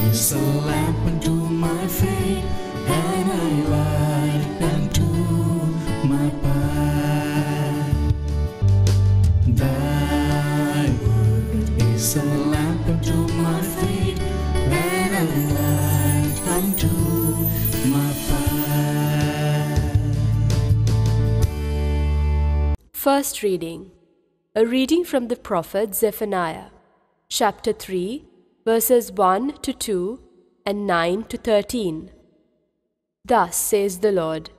is a lamp unto my feet, and a light unto my path. Thy word is a lamp unto my feet, and a light unto my path. First reading. A reading from the prophet Zephaniah, chapter 3, verses 1 to 2 and 9 to 13. Thus says the Lord,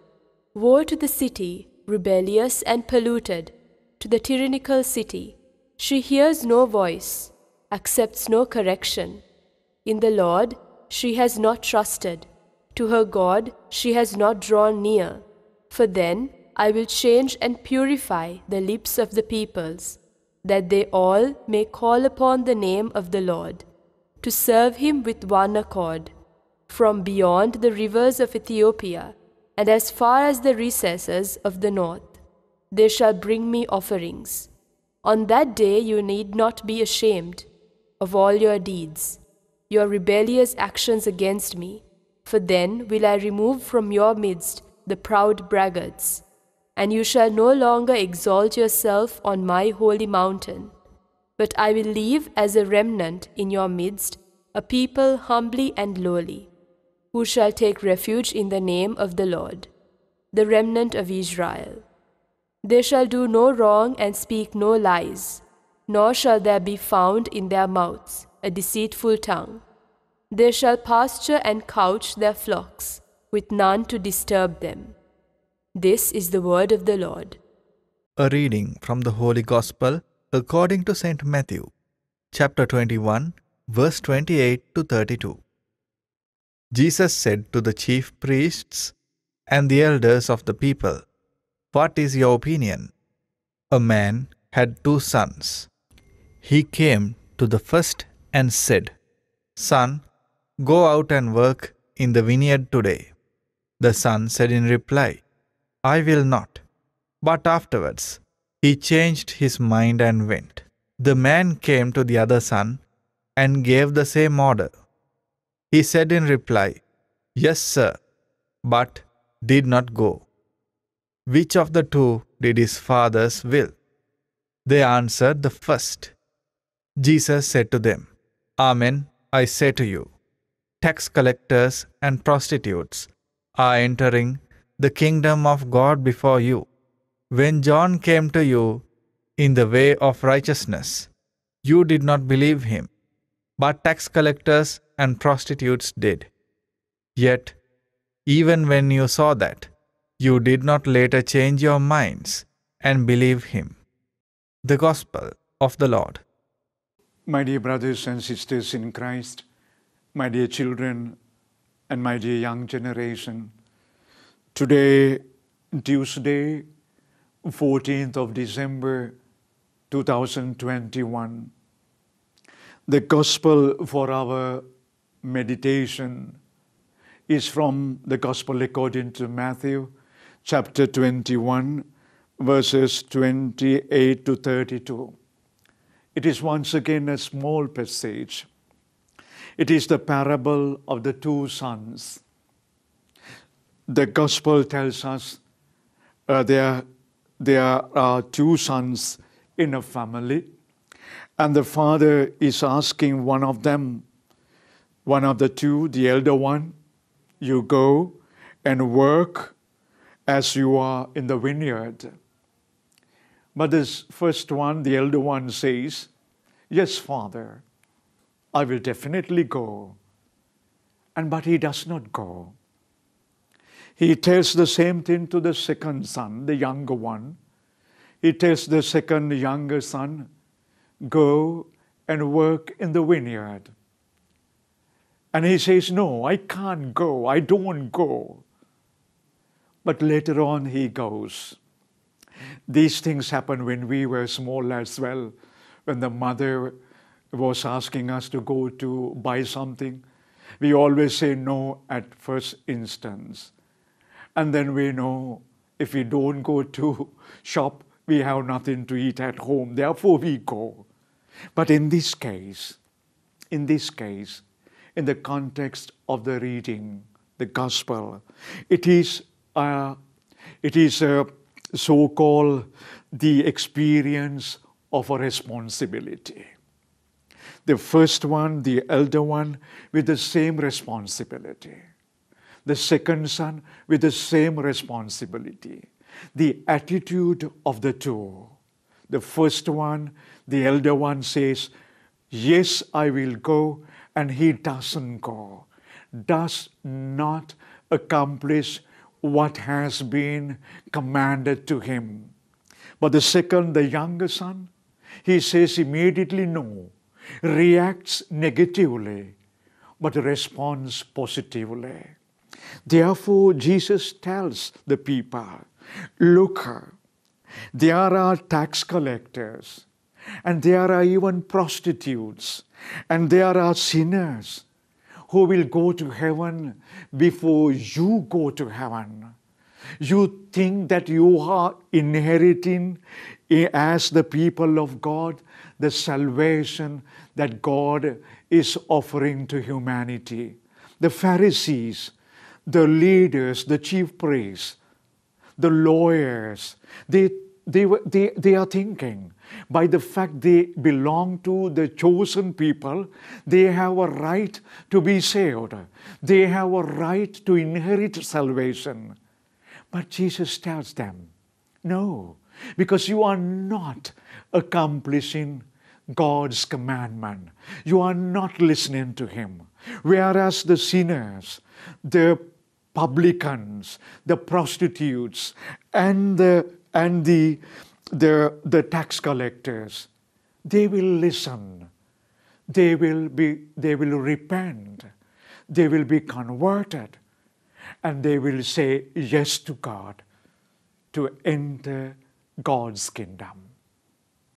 Woe to the city, rebellious and polluted, to the tyrannical city. She hears no voice, accepts no correction. In the Lord she has not trusted. To her God she has not drawn near. For then I will change and purify the lips of the peoples, that they all may call upon the name of the Lord, to serve him with one accord, from beyond the rivers of Ethiopia, and as far as the recesses of the north. They shall bring me offerings. On that day you need not be ashamed of all your deeds, your rebellious actions against me, for then will I remove from your midst the proud braggarts, and you shall no longer exalt yourself on my holy mountain. But I will leave as a remnant in your midst a people humbly and lowly, who shall take refuge in the name of the Lord, the remnant of Israel. They shall do no wrong and speak no lies, nor shall there be found in their mouths a deceitful tongue. They shall pasture and couch their flocks, with none to disturb them. This is the word of the Lord. A reading from the Holy Gospel according to St. Matthew, chapter 21, verse 28 to 32. Jesus said to the chief priests and the elders of the people, What is your opinion? A man had 2 sons. He came to the first and said, Son, go out and work in the vineyard today. The son said in reply, I will not. But afterwards he changed his mind and went. The man came to the other son and gave the same order. He said in reply, Yes, sir, but did not go. Which of the 2 did his father's will? They answered, the first. Jesus said to them, Amen, I say to you, tax collectors and prostitutes are entering the kingdom of God before you. When John came to you in the way of righteousness, you did not believe him, but tax collectors and prostitutes did. Yet, even when you saw that, you did not later change your minds and believe him. The Gospel of the Lord. My dear brothers and sisters in Christ, my dear children and my dear young generation, today, Tuesday, 14th of December 2021, the Gospel for our meditation is from the Gospel according to Matthew, chapter 21, verses 28 to 32. It is once again a small passage. It is the parable of the 2 sons. The Gospel tells us there are 2 sons in a family, and the father is asking one of them, one of the 2, the elder one, you go and work as you are in the vineyard. But this first one, the elder one, says, Yes, Father, I will definitely go. But he does not go. He tells the same thing to the second son, the younger one. He tells the second younger son, Go and work in the vineyard. And he says, No, I can't go. I don't go. But later on he goes. These things happened when we were small as well. When the mother was asking us to go to buy something, we always say no at first instance. And then we know if we don't go to shop, we have nothing to eat at home. Therefore we go. But in this case, in the context of the reading, the gospel. It is so-called the experience of a responsibility. The first one, the elder one, with the same responsibility. The second son with the same responsibility. The attitude of the two. The first one, the elder one says, yes, I will go, and he doesn't go. Does not accomplish what has been commanded to him. But the second, the younger son, he says immediately no, reacts negatively, but responds positively. Therefore, Jesus tells the people, look, there are tax collectors, and there are even prostitutes, and there are sinners who will go to heaven before you go to heaven. You think that you are inheriting, as the people of God, the salvation that God is offering to humanity. The Pharisees, the leaders, the chief priests, the lawyers, they are thinking, by the fact they belong to the chosen people, they have a right to be saved. They have a right to inherit salvation. But Jesus tells them, no, because you are not accomplishing God's commandment. You are not listening to Him. Whereas the sinners, the publicans, the prostitutes, and the tax collectors, they will listen. They will repent. They will be converted. And they will say yes to God to enter God's kingdom.